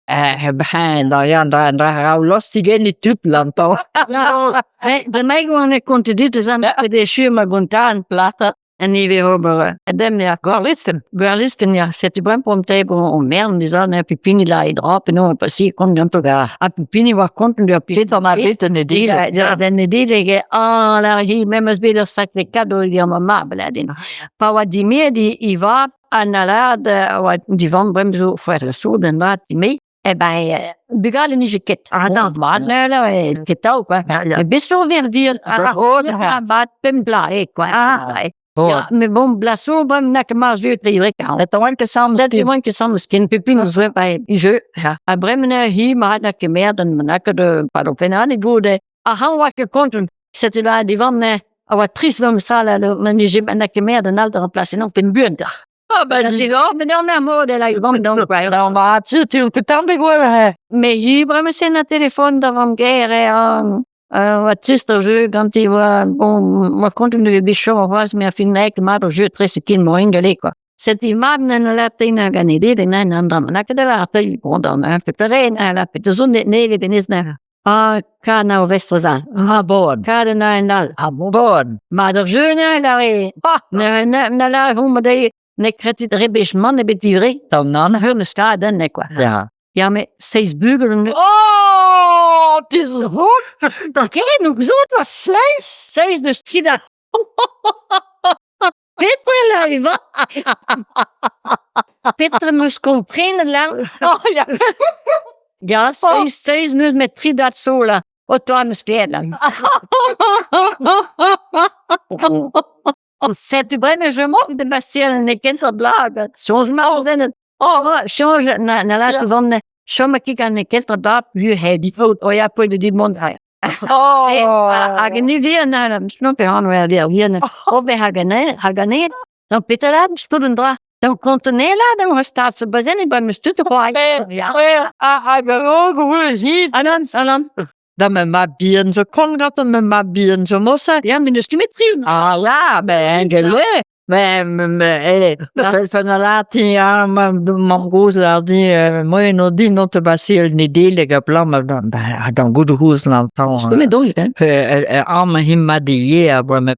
Daar hou lastig in die tubland toch? Bij mij gewoon een continu zijn met de schuur gontaan platen en niet weer over. En dan ja, Guarlisten, ja, zet je bremp om table om meer, die zijn heb je pini la drop en dan pas hier komt dan toch ja. A pini waar komt nu op Dit dan maar beter niet delen. Ja, dan die zeggen, daar hier met mijn spelers sacré cadeau die mama beladen. Maar wat die meer die va en là wat die van brem zo voor zo dan laat die mee. E bij begalen niet je kit. Dan maar nee, kit ook hè. Je best zo weer die wat pim blij quoi. Ja, met bon blasso van nek maar zo te rekenen. Het wanke samen skin pipin zo bij je. A bremene hier maar nek meer dan nek de paropena niet goede. A han wat je kon zet je die van wat triest van sala men je nek meer dan andere plaatsen op in buurt. Maar dan naar mode like dan kwijt. dan maar zit je ook dan begonnen. Maar hier bremmen ze naar telefoon dan van geren. Wat trister jeu quand tu vois bon moi quand on devait bichon was mais fin que ma jeu très kin mo ingale quoi cette image na latina ganide de na ndam na que de la tele bon dan un peu terrain la petite zone neve benisna kana Westerzaan Bon. kada na ndal Bon. maar de jeune la na la hoe de ne kretit rebisch man ne betiré Dan. hun sta dan ne quoi Ja. ja mais 6 bugelen Het is goed. Kijk, nog zo was 6 dus 3 dagen. Peter moest comprendre lang. Ja. Ja, 6 nu met 3 dagen sola. Wat toen me spelen. Zet u brengen, je moet de Bastille en ik ken dat blagen. Soms maar zijn het. Change na laten van Chama que kan kent dat je hij die fout ja poi die mond hij. Organiseer na snap je aan wel hier. Op bij Hagane. Dan Peter student dra. Dan contenela dan staat ze bazen bij me stut quoi. Ja. Hij wil ook goed zien. Alan. Dan met mijn bieren zo kon dat met mijn bieren zo moesten. Ja, maar dus met trio. Ja, ben gelé. Dat van de laatste jaar, mijn goes laat die, mooi nog die not te baseren, niet delen plan, maar dan goede hoesland. Met dood hè. Allemaal him maar die maar met